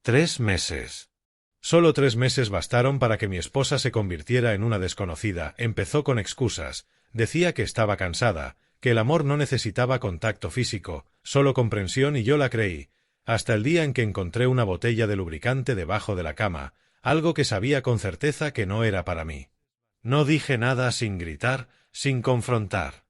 3 meses. Solo 3 meses bastaron para que mi esposa se convirtiera en una desconocida. Empezó con excusas. Decía que estaba cansada, que el amor no necesitaba contacto físico, solo comprensión, y yo la creí, hasta el día en que encontré una botella de lubricante debajo de la cama, algo que sabía con certeza que no era para mí. No dije nada, sin gritar, sin confrontar.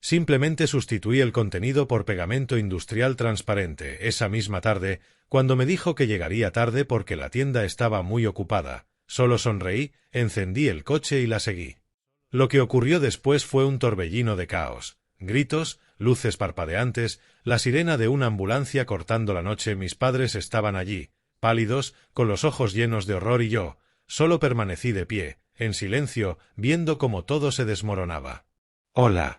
Simplemente sustituí el contenido por pegamento industrial transparente. Esa misma tarde, cuando me dijo que llegaría tarde porque la tienda estaba muy ocupada, solo sonreí, encendí el coche y la seguí. Lo que ocurrió después fue un torbellino de caos. Gritos, luces parpadeantes, la sirena de una ambulancia cortando la noche. Mis padres estaban allí, pálidos, con los ojos llenos de horror, y yo solo permanecí de pie, en silencio, viendo cómo todo se desmoronaba. Hola.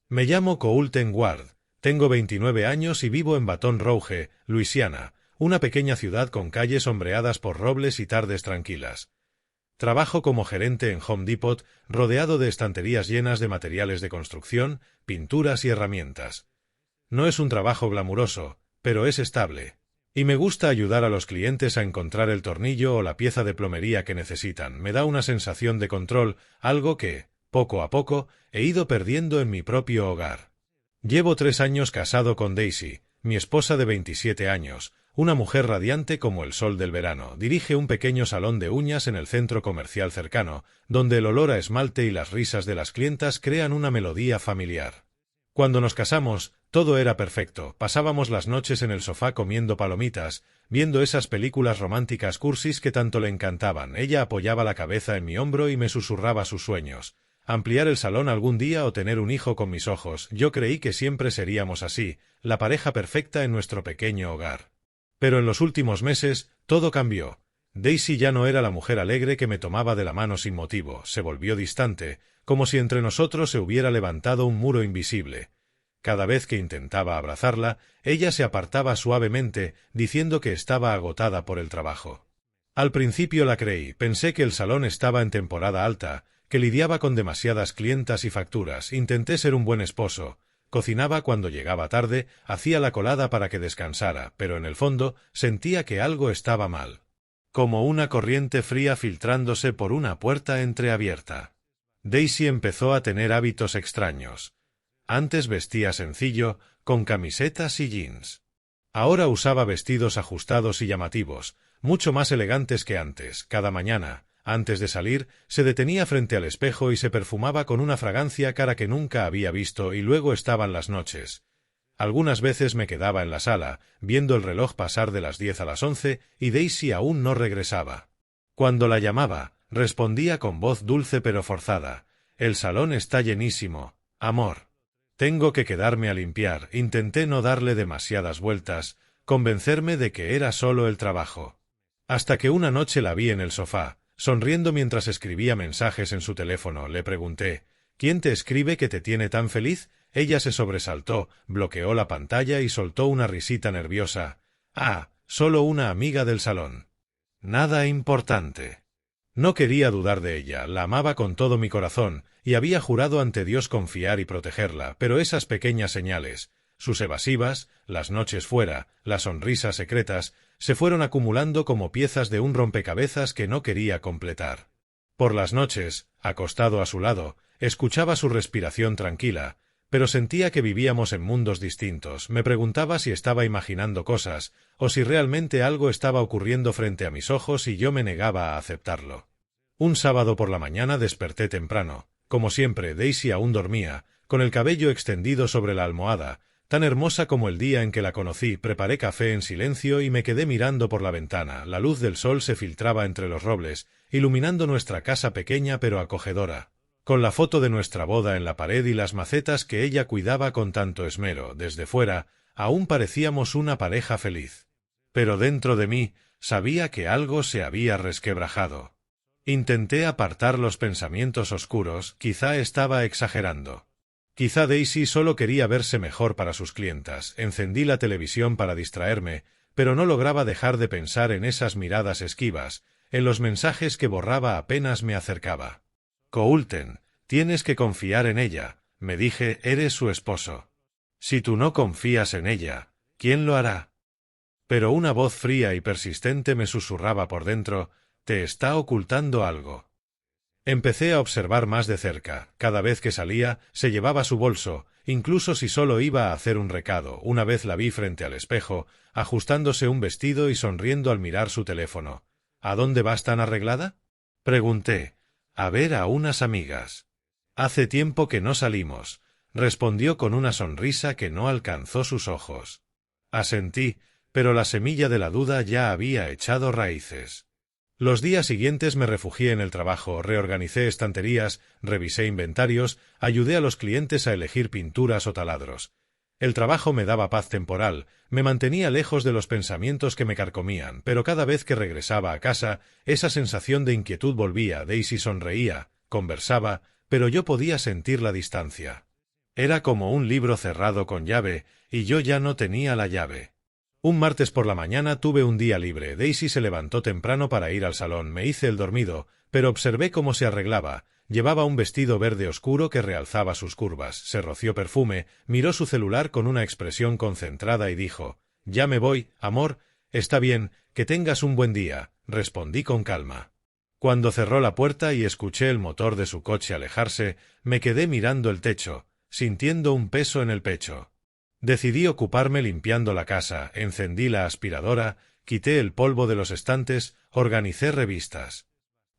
Me llamo Coulton Ward, tengo 29 años y vivo en Baton Rouge, Luisiana, una pequeña ciudad con calles sombreadas por robles y tardes tranquilas. Trabajo como gerente en Home Depot, rodeado de estanterías llenas de materiales de construcción, pinturas y herramientas. No es un trabajo glamuroso, pero es estable. Y me gusta ayudar a los clientes a encontrar el tornillo o la pieza de plomería que necesitan. Me da una sensación de control, algo que, poco a poco, he ido perdiendo en mi propio hogar. Llevo 3 años casado con Daisy, mi esposa de 27 años, una mujer radiante como el sol del verano. Dirige un pequeño salón de uñas en el centro comercial cercano, donde el olor a esmalte y las risas de las clientas crean una melodía familiar. Cuando nos casamos, todo era perfecto. Pasábamos las noches en el sofá comiendo palomitas, viendo esas películas románticas cursis que tanto le encantaban. Ella apoyaba la cabeza en mi hombro y me susurraba sus sueños. Ampliar el salón algún día o tener un hijo con mis ojos. Yo creí que siempre seríamos así, la pareja perfecta en nuestro pequeño hogar. Pero en los últimos meses, todo cambió. Daisy ya no era la mujer alegre que me tomaba de la mano sin motivo. Se volvió distante, como si entre nosotros se hubiera levantado un muro invisible. Cada vez que intentaba abrazarla, ella se apartaba suavemente, diciendo que estaba agotada por el trabajo. Al principio la creí, pensé que el salón estaba en temporada alta, que lidiaba con demasiadas clientas y facturas. Intenté ser un buen esposo. Cocinaba cuando llegaba tarde, hacía la colada para que descansara, pero en el fondo sentía que algo estaba mal. Como una corriente fría filtrándose por una puerta entreabierta. Daisy empezó a tener hábitos extraños. Antes vestía sencillo, con camisetas y jeans. Ahora usaba vestidos ajustados y llamativos, mucho más elegantes que antes. Cada mañana, antes de salir, se detenía frente al espejo y se perfumaba con una fragancia cara que nunca había visto, y luego estaban las noches. Algunas veces me quedaba en la sala, viendo el reloj pasar de las 10 a las 11, y Daisy aún no regresaba. Cuando la llamaba, respondía con voz dulce pero forzada. «El salón está llenísimo, amor. Tengo que quedarme a limpiar». Intenté no darle demasiadas vueltas, convencerme de que era solo el trabajo. Hasta que una noche la vi en el sofá, sonriendo mientras escribía mensajes en su teléfono. Le pregunté, «¿Quién te escribe que te tiene tan feliz?». Ella se sobresaltó, bloqueó la pantalla y soltó una risita nerviosa. «Ah, solo una amiga del salón. Nada importante». No quería dudar de ella, la amaba con todo mi corazón, y había jurado ante Dios confiar y protegerla, pero esas pequeñas señales, sus evasivas, las noches fuera, las sonrisas secretas, se fueron acumulando como piezas de un rompecabezas que no quería completar. Por las noches, acostado a su lado, escuchaba su respiración tranquila, pero sentía que vivíamos en mundos distintos. Me preguntaba si estaba imaginando cosas, o si realmente algo estaba ocurriendo frente a mis ojos y yo me negaba a aceptarlo. Un sábado por la mañana desperté temprano. Como siempre, Daisy aún dormía, con el cabello extendido sobre la almohada, tan hermosa como el día en que la conocí. Preparé café en silencio y me quedé mirando por la ventana. La luz del sol se filtraba entre los robles, iluminando nuestra casa pequeña pero acogedora, con la foto de nuestra boda en la pared y las macetas que ella cuidaba con tanto esmero. Desde fuera, aún parecíamos una pareja feliz. Pero dentro de mí, sabía que algo se había resquebrajado. Intenté apartar los pensamientos oscuros. Quizá estaba exagerando. Quizá Daisy solo quería verse mejor para sus clientas. Encendí la televisión para distraerme, pero no lograba dejar de pensar en esas miradas esquivas, en los mensajes que borraba apenas me acercaba. «Coulton, tienes que confiar en ella», me dije, «eres su esposo. Si tú no confías en ella, ¿quién lo hará?». Pero una voz fría y persistente me susurraba por dentro: «Te está ocultando algo». Empecé a observar más de cerca. Cada vez que salía, se llevaba su bolso, incluso si solo iba a hacer un recado. Una vez la vi frente al espejo, ajustándose un vestido y sonriendo al mirar su teléfono. «¿A dónde vas tan arreglada?», pregunté. «A ver a unas amigas». «Hace tiempo que no salimos», respondió con una sonrisa que no alcanzó sus ojos. Asentí, pero la semilla de la duda ya había echado raíces. Los días siguientes me refugié en el trabajo, reorganicé estanterías, revisé inventarios, ayudé a los clientes a elegir pinturas o taladros. El trabajo me daba paz temporal, me mantenía lejos de los pensamientos que me carcomían, pero cada vez que regresaba a casa, esa sensación de inquietud volvía. Daisy sonreía, conversaba, pero yo podía sentir la distancia. Era como un libro cerrado con llave, y yo ya no tenía la llave. Un martes por la mañana tuve un día libre. Daisy se levantó temprano para ir al salón. Me hice el dormido, pero observé cómo se arreglaba. Llevaba un vestido verde oscuro que realzaba sus curvas. Se roció perfume, miró su celular con una expresión concentrada y dijo: «Ya me voy, amor». «Está bien, que tengas un buen día», respondí con calma. Cuando cerró la puerta y escuché el motor de su coche alejarse, me quedé mirando el techo, sintiendo un peso en el pecho. Decidí ocuparme limpiando la casa, encendí la aspiradora, quité el polvo de los estantes, organicé revistas.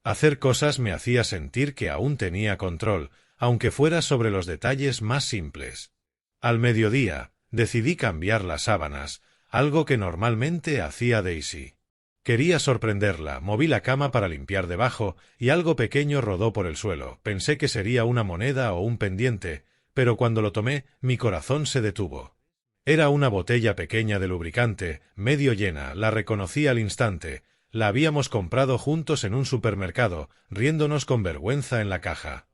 Hacer cosas me hacía sentir que aún tenía control, aunque fuera sobre los detalles más simples. Al mediodía, decidí cambiar las sábanas, algo que normalmente hacía Daisy. Quería sorprenderla, moví la cama para limpiar debajo, y algo pequeño rodó por el suelo. Pensé que sería una moneda o un pendiente, pero cuando lo tomé, mi corazón se detuvo. Era una botella pequeña de lubricante, medio llena. La reconocí al instante. La habíamos comprado juntos en un supermercado, riéndonos con vergüenza en la caja.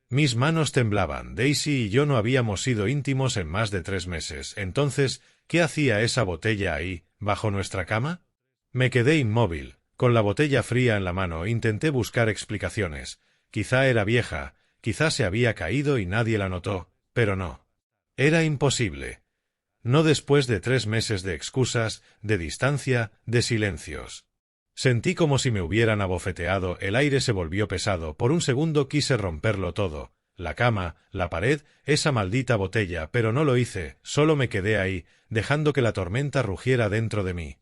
Mis manos temblaban. Daisy y yo no habíamos sido íntimos en más de 3 meses. Entonces, ¿qué hacía esa botella ahí, bajo nuestra cama? Me quedé inmóvil, con la botella fría en la mano. Intenté buscar explicaciones. Quizá era vieja, quizá se había caído y nadie la notó, pero no. Era imposible. No después de 3 meses de excusas, de distancia, de silencios. Sentí como si me hubieran abofeteado. El aire se volvió pesado. Por un segundo quise romperlo todo. La cama, la pared, esa maldita botella, pero no lo hice. Solo me quedé ahí, dejando que la tormenta rugiera dentro de mí.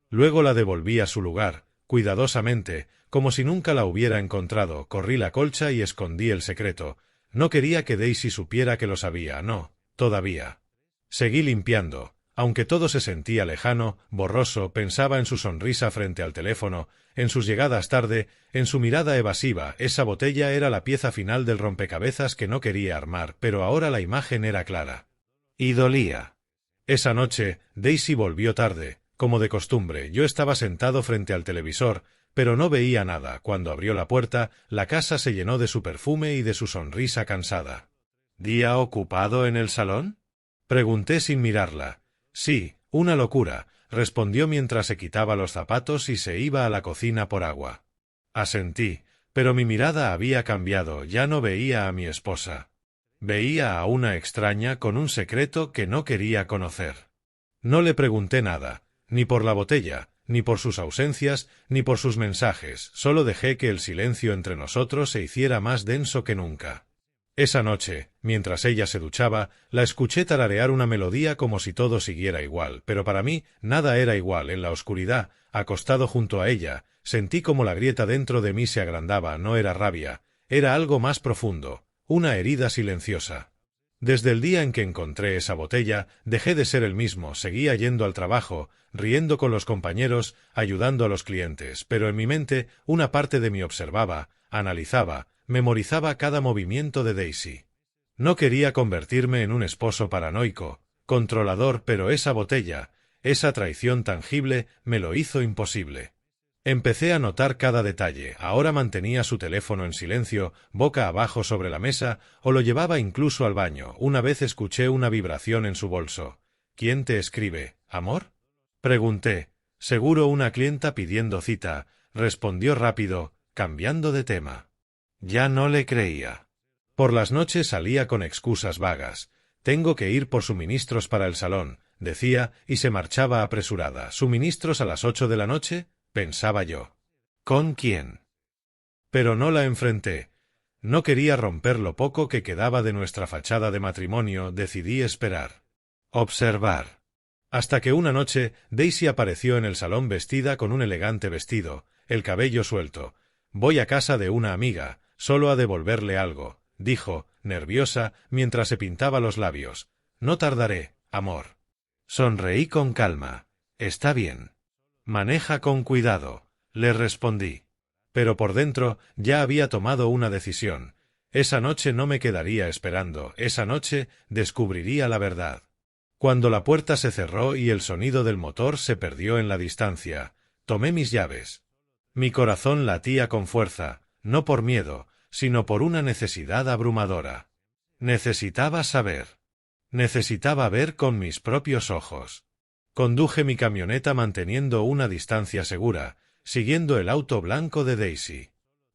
Luego la devolví a su lugar, cuidadosamente, como si nunca la hubiera encontrado. Corrí la colcha y escondí el secreto. No quería que Daisy supiera que lo sabía. No, todavía. Seguí limpiando. Aunque todo se sentía lejano, borroso, pensaba en su sonrisa frente al teléfono, en sus llegadas tarde, en su mirada evasiva. Esa botella era la pieza final del rompecabezas que no quería armar, pero ahora la imagen era clara. Y dolía. Esa noche, Daisy volvió tarde, como de costumbre. Yo estaba sentado frente al televisor, pero no veía nada. Cuando abrió la puerta, la casa se llenó de su perfume y de su sonrisa cansada. ¿Día ocupado en el salón?, pregunté sin mirarla. Sí, una locura, respondió mientras se quitaba los zapatos y se iba a la cocina por agua. Asentí, pero mi mirada había cambiado. Ya no veía a mi esposa. Veía a una extraña con un secreto que no quería conocer. No le pregunté nada, ni por la botella, ni por sus ausencias, ni por sus mensajes. Solo dejé que el silencio entre nosotros se hiciera más denso que nunca. Esa noche, mientras ella se duchaba, la escuché tararear una melodía como si todo siguiera igual, pero para mí nada era igual. En la oscuridad, acostado junto a ella, sentí como la grieta dentro de mí se agrandaba. No era rabia, era algo más profundo, una herida silenciosa. Desde el día en que encontré esa botella, dejé de ser el mismo. Seguía yendo al trabajo, riendo con los compañeros, ayudando a los clientes, pero en mi mente una parte de mí observaba, analizaba, memorizaba cada movimiento de Daisy. No quería convertirme en un esposo paranoico, controlador, pero esa botella, esa traición tangible, me lo hizo imposible. Empecé a notar cada detalle. Ahora mantenía su teléfono en silencio, boca abajo sobre la mesa, o lo llevaba incluso al baño. Una vez escuché una vibración en su bolso. ¿Quién te escribe, amor?, pregunté. Seguro una clienta pidiendo cita, respondió rápido, cambiando de tema. Ya no le creía. Por las noches salía con excusas vagas. Tengo que ir por suministros para el salón. decía, y se marchaba apresurada. ¿Suministros a las 8 de la noche? Pensaba yo. ¿Con quién? Pero no la enfrenté. No quería romper lo poco que quedaba de nuestra fachada de matrimonio, decidí esperar. Observar. Hasta que una noche Daisy apareció en el salón vestida con un elegante vestido, el cabello suelto. «Voy a casa de una amiga, solo a devolverle algo», dijo, nerviosa, mientras se pintaba los labios. «No tardaré, amor». Sonreí con calma. «Está bien». «Maneja con cuidado», le respondí. Pero por dentro ya había tomado una decisión. Esa noche no me quedaría esperando, esa noche descubriría la verdad. Cuando la puerta se cerró y el sonido del motor se perdió en la distancia, tomé mis llaves. Mi corazón latía con fuerza, no por miedo, sino por una necesidad abrumadora. Necesitaba saber. Necesitaba ver con mis propios ojos. Conduje mi camioneta manteniendo una distancia segura, siguiendo el auto blanco de Daisy.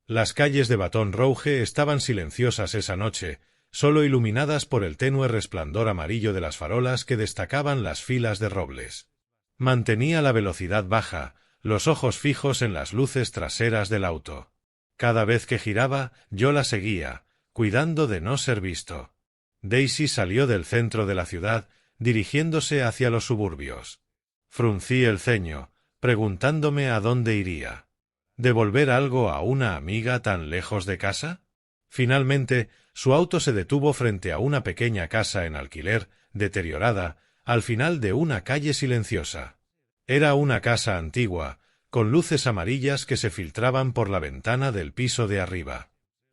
Las calles de Baton Rouge estaban silenciosas esa noche, solo iluminadas por el tenue resplandor amarillo de las farolas que destacaban las filas de robles. Mantenía la velocidad baja, los ojos fijos en las luces traseras del auto. Cada vez que giraba, yo la seguía, cuidando de no ser visto. Daisy salió del centro de la ciudad, dirigiéndose hacia los suburbios. Fruncí el ceño, preguntándome a dónde iría. ¿Devolver algo a una amiga tan lejos de casa? Finalmente, su auto se detuvo frente a una pequeña casa en alquiler, deteriorada, al final de una calle silenciosa. Era una casa antigua, con luces amarillas que se filtraban por la ventana del piso de arriba.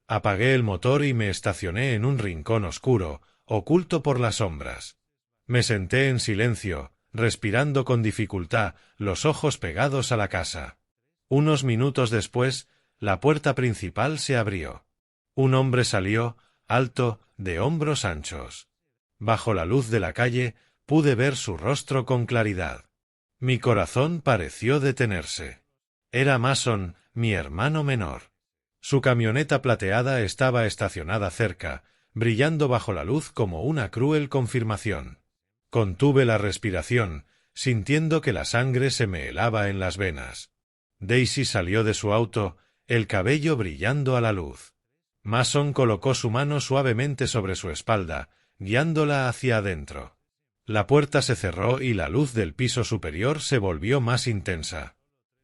Apagué el motor y me estacioné en un rincón oscuro, oculto por las sombras. Me senté en silencio, respirando con dificultad, los ojos pegados a la casa. Unos minutos después, la puerta principal se abrió. Un hombre salió, alto, de hombros anchos. Bajo la luz de la calle, pude ver su rostro con claridad. Mi corazón pareció detenerse. Era Mason, mi hermano menor. Su camioneta plateada estaba estacionada cerca, brillando bajo la luz como una cruel confirmación. Contuve la respiración, sintiendo que la sangre se me helaba en las venas. Daisy salió de su auto, el cabello brillando a la luz. Mason colocó su mano suavemente sobre su espalda, guiándola hacia adentro. La puerta se cerró y la luz del piso superior se volvió más intensa.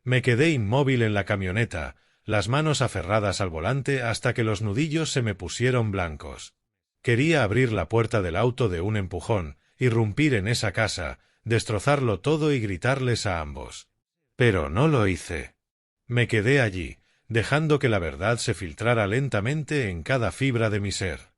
Me quedé inmóvil en la camioneta, las manos aferradas al volante hasta que los nudillos se me pusieron blancos. Quería abrir la puerta del auto de un empujón, irrumpir en esa casa, destrozarlo todo y gritarles a ambos. Pero no lo hice. Me quedé allí, dejando que la verdad se filtrara lentamente en cada fibra de mi ser.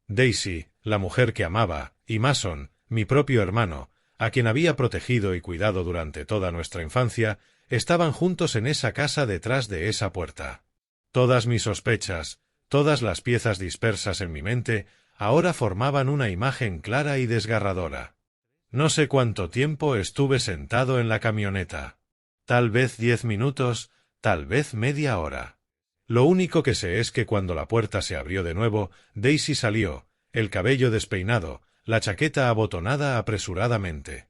Daisy, la mujer que amaba, y Mason, mi propio hermano, a quien había protegido y cuidado durante toda nuestra infancia, estaban juntos en esa casa detrás de esa puerta. Todas mis sospechas, todas las piezas dispersas en mi mente, ahora formaban una imagen clara y desgarradora. No sé cuánto tiempo estuve sentado en la camioneta. Tal vez 10 minutos, tal vez media hora. Lo único que sé es que cuando la puerta se abrió de nuevo, Daisy salió, el cabello despeinado, la chaqueta abotonada apresuradamente.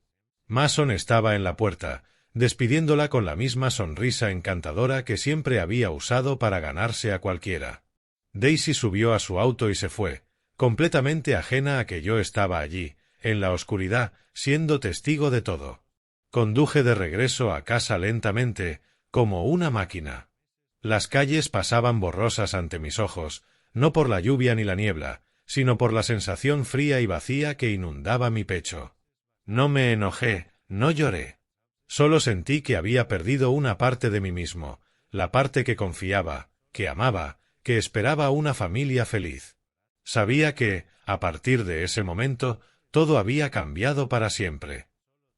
Mason estaba en la puerta, despidiéndola con la misma sonrisa encantadora que siempre había usado para ganarse a cualquiera. Daisy subió a su auto y se fue, completamente ajena a que yo estaba allí, en la oscuridad, siendo testigo de todo. Conduje de regreso a casa lentamente, como una máquina. Las calles pasaban borrosas ante mis ojos, no por la lluvia ni la niebla, sino por la sensación fría y vacía que inundaba mi pecho. No me enojé, no lloré. Solo sentí que había perdido una parte de mí mismo, la parte que confiaba, que amaba, que esperaba una familia feliz. Sabía que, a partir de ese momento, todo había cambiado para siempre.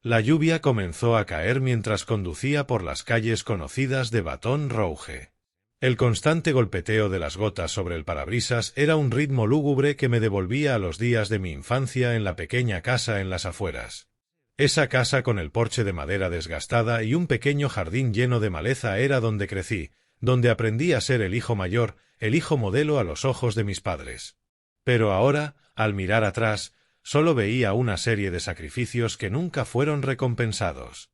La lluvia comenzó a caer mientras conducía por las calles conocidas de Baton Rouge. El constante golpeteo de las gotas sobre el parabrisas era un ritmo lúgubre que me devolvía a los días de mi infancia en la pequeña casa en las afueras. Esa casa con el porche de madera desgastada y un pequeño jardín lleno de maleza era donde crecí, donde aprendí a ser el hijo mayor, el hijo modelo a los ojos de mis padres. Pero ahora, al mirar atrás, solo veía una serie de sacrificios que nunca fueron recompensados.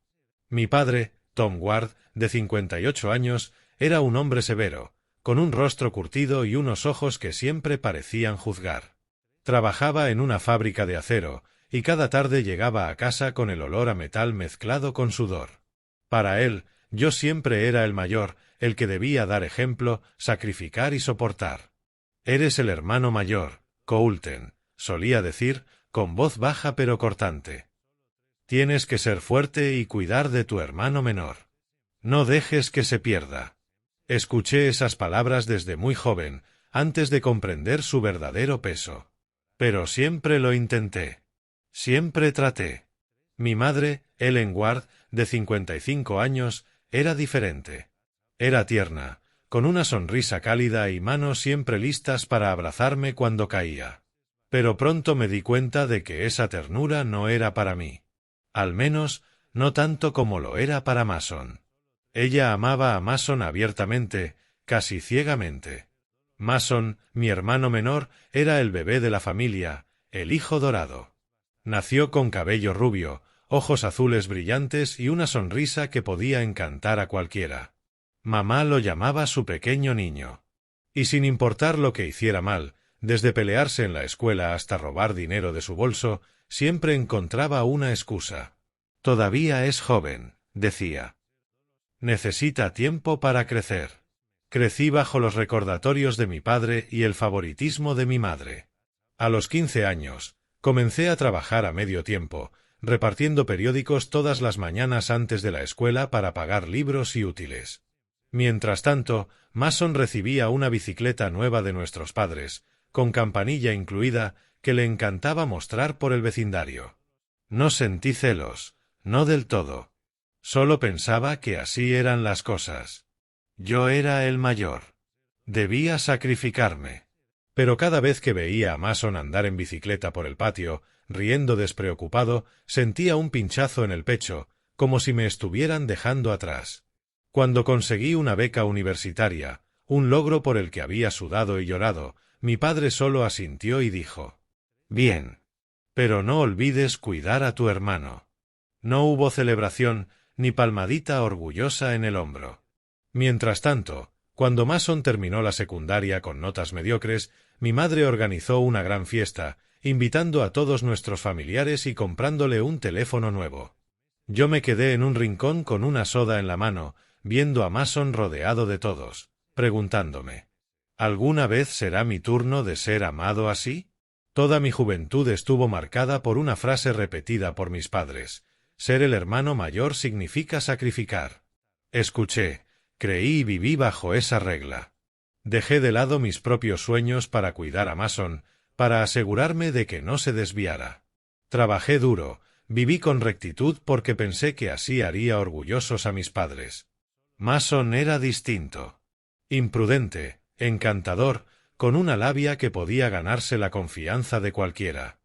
Mi padre, Tom Ward, de 58 años, era un hombre severo, con un rostro curtido y unos ojos que siempre parecían juzgar. Trabajaba en una fábrica de acero, y cada tarde llegaba a casa con el olor a metal mezclado con sudor. Para él, yo siempre era el mayor, el que debía dar ejemplo, sacrificar y soportar. «Eres el hermano mayor, Coulter», solía decir, con voz baja pero cortante. «Tienes que ser fuerte y cuidar de tu hermano menor. No dejes que se pierda». Escuché esas palabras desde muy joven, antes de comprender su verdadero peso. Pero siempre lo intenté. Siempre traté. Mi madre, Ellen Ward, de 55 años, era diferente. Era tierna, con una sonrisa cálida y manos siempre listas para abrazarme cuando caía. Pero pronto me di cuenta de que esa ternura no era para mí. Al menos, no tanto como lo era para Mason. Ella amaba a Mason abiertamente, casi ciegamente. Mason, mi hermano menor, era el bebé de la familia, el hijo dorado. Nació con cabello rubio, ojos azules brillantes y una sonrisa que podía encantar a cualquiera. Mamá lo llamaba su pequeño niño. Y sin importar lo que hiciera mal, desde pelearse en la escuela hasta robar dinero de su bolso, siempre encontraba una excusa. «Todavía es joven», decía. «Necesita tiempo para crecer». Crecí bajo los recordatorios de mi padre y el favoritismo de mi madre. A los 15 años, comencé a trabajar a medio tiempo, repartiendo periódicos todas las mañanas antes de la escuela para pagar libros y útiles. Mientras tanto, Mason recibía una bicicleta nueva de nuestros padres, con campanilla incluida, que le encantaba mostrar por el vecindario. No sentí celos, no del todo. Solo pensaba que así eran las cosas. Yo era el mayor. Debía sacrificarme. Pero cada vez que veía a Mason andar en bicicleta por el patio, riendo despreocupado, sentía un pinchazo en el pecho, como si me estuvieran dejando atrás. Cuando conseguí una beca universitaria, un logro por el que había sudado y llorado, mi padre solo asintió y dijo: «Bien. Pero no olvides cuidar a tu hermano». No hubo celebración, ni palmadita orgullosa en el hombro. Mientras tanto, cuando Mason terminó la secundaria con notas mediocres, mi madre organizó una gran fiesta, invitando a todos nuestros familiares y comprándole un teléfono nuevo. Yo me quedé en un rincón con una soda en la mano, viendo a Mason rodeado de todos, preguntándome: ¿alguna vez será mi turno de ser amado así? Toda mi juventud estuvo marcada por una frase repetida por mis padres: ser el hermano mayor significa sacrificar. Escuché, creí y viví bajo esa regla. Dejé de lado mis propios sueños para cuidar a Mason, para asegurarme de que no se desviara. Trabajé duro, viví con rectitud porque pensé que así haría orgullosos a mis padres. Mason era distinto. Imprudente, encantador, con una labia que podía ganarse la confianza de cualquiera.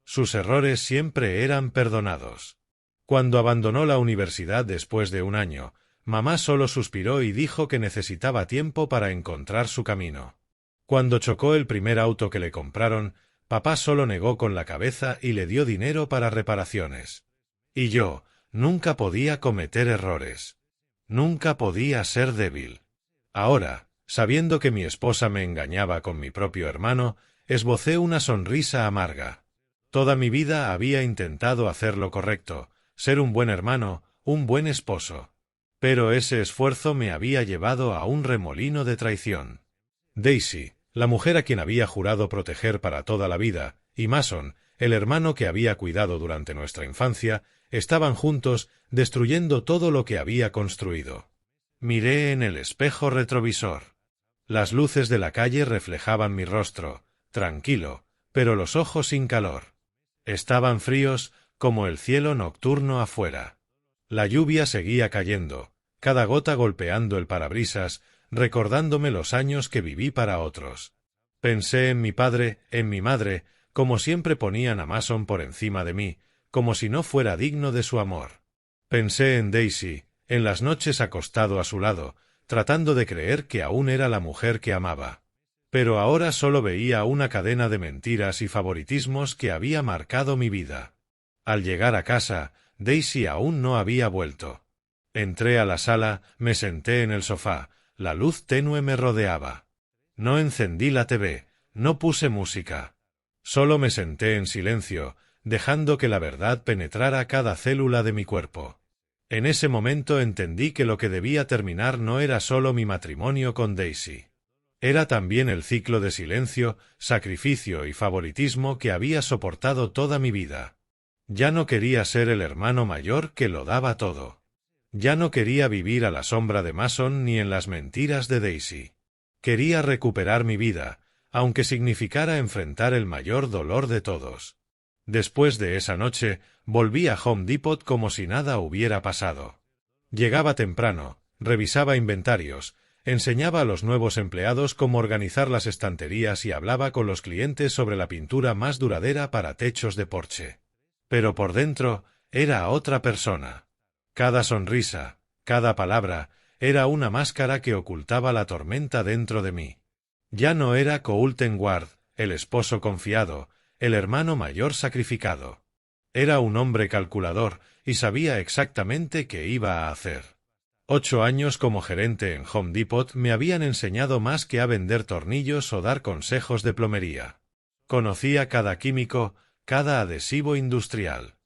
Sus errores siempre eran perdonados. Cuando abandonó la universidad después de un año, mamá solo suspiró y dijo que necesitaba tiempo para encontrar su camino. Cuando chocó el primer auto que le compraron, papá solo negó con la cabeza y le dio dinero para reparaciones. Y yo, nunca podía cometer errores. Nunca podía ser débil. Ahora, sabiendo que mi esposa me engañaba con mi propio hermano, esbocé una sonrisa amarga. Toda mi vida había intentado hacer lo correcto, ser un buen hermano, un buen esposo. Pero ese esfuerzo me había llevado a un remolino de traición. Daisy, la mujer a quien había jurado proteger para toda la vida, y Mason, el hermano que había cuidado durante nuestra infancia, estaban juntos, destruyendo todo lo que había construido. Miré en el espejo retrovisor. Las luces de la calle reflejaban mi rostro, tranquilo, pero los ojos sin calor. Estaban fríos, como el cielo nocturno afuera. La lluvia seguía cayendo, cada gota golpeando el parabrisas, recordándome los años que viví para otros. Pensé en mi padre, en mi madre, como siempre ponían a Mason por encima de mí, como si no fuera digno de su amor. Pensé en Daisy, en las noches acostado a su lado, tratando de creer que aún era la mujer que amaba. Pero ahora solo veía una cadena de mentiras y favoritismos que había marcado mi vida. Al llegar a casa, Daisy aún no había vuelto. Entré a la sala, me senté en el sofá, la luz tenue me rodeaba. No encendí la TV, no puse música. Solo me senté en silencio, dejando que la verdad penetrara cada célula de mi cuerpo. En ese momento entendí que lo que debía terminar no era solo mi matrimonio con Daisy. Era también el ciclo de silencio, sacrificio y favoritismo que había soportado toda mi vida. Ya no quería ser el hermano mayor que lo daba todo. Ya no quería vivir a la sombra de Mason ni en las mentiras de Daisy. Quería recuperar mi vida, aunque significara enfrentar el mayor dolor de todos. Después de esa noche, volví a Home Depot como si nada hubiera pasado. Llegaba temprano, revisaba inventarios, enseñaba a los nuevos empleados cómo organizar las estanterías y hablaba con los clientes sobre la pintura más duradera para techos de porche. Pero por dentro, era otra persona. Cada sonrisa, cada palabra, era una máscara que ocultaba la tormenta dentro de mí. Ya no era Colton Ward, el esposo confiado, el hermano mayor sacrificado. Era un hombre calculador y sabía exactamente qué iba a hacer. 8 años como gerente en Home Depot me habían enseñado más que a vender tornillos o dar consejos de plomería. Conocía cada químico, cada adhesivo industrial.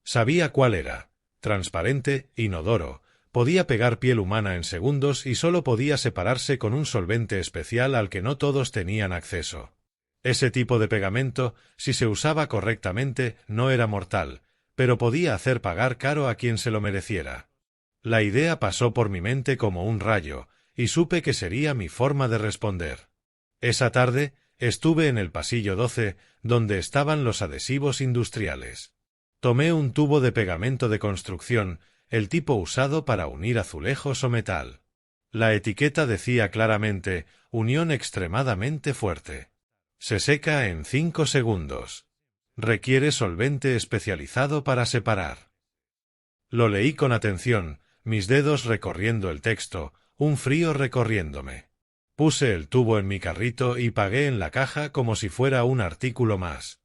Sabía cuál era. Transparente, inodoro, podía pegar piel humana en segundos y solo podía separarse con un solvente especial al que no todos tenían acceso. Ese tipo de pegamento, si se usaba correctamente, no era mortal, pero podía hacer pagar caro a quien se lo mereciera. La idea pasó por mi mente como un rayo, y supe que sería mi forma de responder. Esa tarde, estuve en el pasillo 12, donde estaban los adhesivos industriales. Tomé un tubo de pegamento de construcción, el tipo usado para unir azulejos o metal. La etiqueta decía claramente, unión extremadamente fuerte. Se seca en 5 segundos. Requiere solvente especializado para separar. Lo leí con atención, mis dedos recorriendo el texto, un frío recorriéndome. Puse el tubo en mi carrito y pagué en la caja como si fuera un artículo más.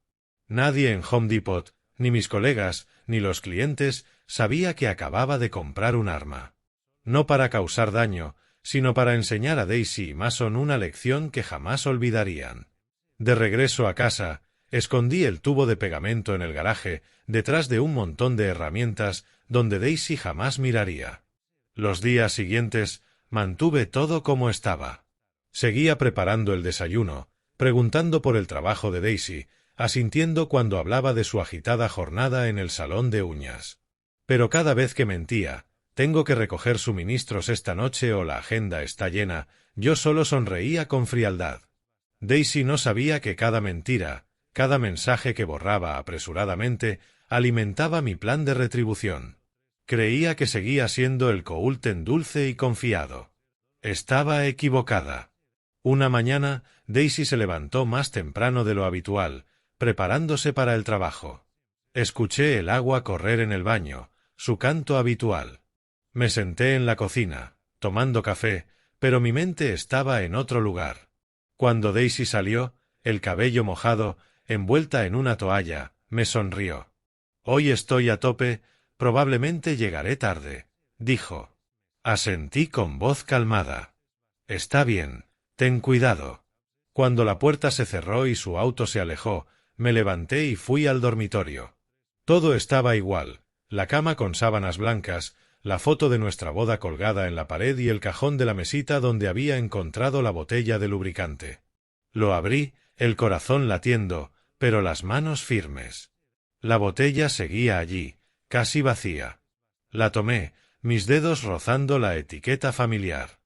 Nadie en Home Depot, ni mis colegas, ni los clientes, sabía que acababa de comprar un arma. No para causar daño, sino para enseñar a Daisy y Mason una lección que jamás olvidarían. De regreso a casa, escondí el tubo de pegamento en el garaje, detrás de un montón de herramientas, donde Daisy jamás miraría. Los días siguientes, mantuve todo como estaba. Seguía preparando el desayuno, preguntando por el trabajo de Daisy, asintiendo cuando hablaba de su agitada jornada en el salón de uñas. Pero cada vez que mentía, tengo que recoger suministros esta noche o la agenda está llena, yo solo sonreía con frialdad. Daisy no sabía que cada mentira, cada mensaje que borraba apresuradamente, alimentaba mi plan de retribución. Creía que seguía siendo el Colton dulce y confiado. Estaba equivocada. Una mañana, Daisy se levantó más temprano de lo habitual, preparándose para el trabajo. Escuché el agua correr en el baño, su canto habitual. Me senté en la cocina, tomando café, pero mi mente estaba en otro lugar. Cuando Daisy salió, el cabello mojado, envuelta en una toalla, me sonrió. «Hoy estoy a tope, probablemente llegaré tarde», dijo. Asentí con voz calmada. «Está bien, ten cuidado». Cuando la puerta se cerró y su auto se alejó, me levanté y fui al dormitorio. Todo estaba igual, la cama con sábanas blancas, la foto de nuestra boda colgada en la pared y el cajón de la mesita donde había encontrado la botella de lubricante. Lo abrí, el corazón latiendo, pero las manos firmes. La botella seguía allí, casi vacía. La tomé, mis dedos rozando la etiqueta familiar.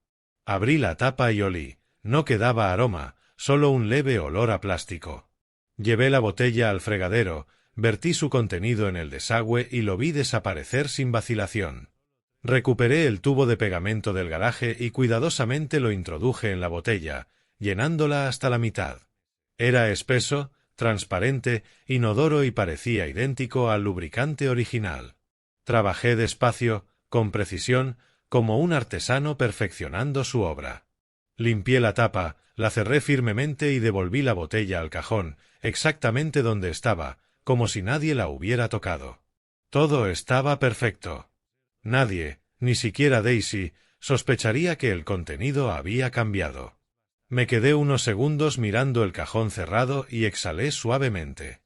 Abrí la tapa y olí, no quedaba aroma, solo un leve olor a plástico. Llevé la botella al fregadero, vertí su contenido en el desagüe y lo vi desaparecer sin vacilación. Recuperé el tubo de pegamento del garaje y cuidadosamente lo introduje en la botella, llenándola hasta la mitad. Era espeso, transparente, inodoro y parecía idéntico al lubricante original. Trabajé despacio, con precisión, como un artesano perfeccionando su obra. Limpié la tapa, la cerré firmemente y devolví la botella al cajón, exactamente donde estaba, como si nadie la hubiera tocado. Todo estaba perfecto. Nadie, ni siquiera Daisy, sospecharía que el contenido había cambiado. Me quedé unos segundos mirando el cajón cerrado y exhalé suavemente.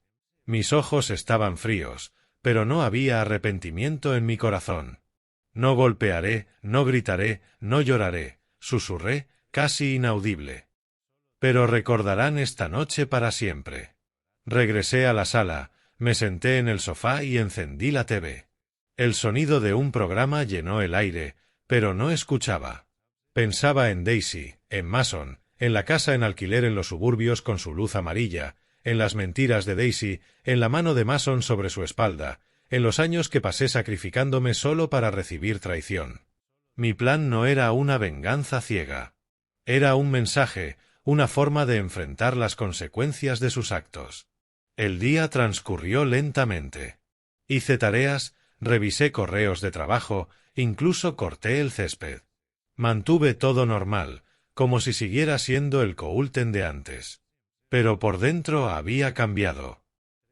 Mis ojos estaban fríos, pero no había arrepentimiento en mi corazón. No golpearé, no gritaré, no lloraré, susurré, casi inaudible. Pero recordarán esta noche para siempre. Regresé a la sala, me senté en el sofá y encendí la TV. El sonido de un programa llenó el aire, pero no escuchaba. Pensaba en Daisy, en Mason, en la casa en alquiler en los suburbios con su luz amarilla, en las mentiras de Daisy, en la mano de Mason sobre su espalda, en los años que pasé sacrificándome solo para recibir traición. Mi plan no era una venganza ciega. Era un mensaje, una forma de enfrentar las consecuencias de sus actos. El día transcurrió lentamente. Hice tareas, revisé correos de trabajo, incluso corté el césped. Mantuve todo normal, como si siguiera siendo el Coulton de antes. Pero por dentro había cambiado.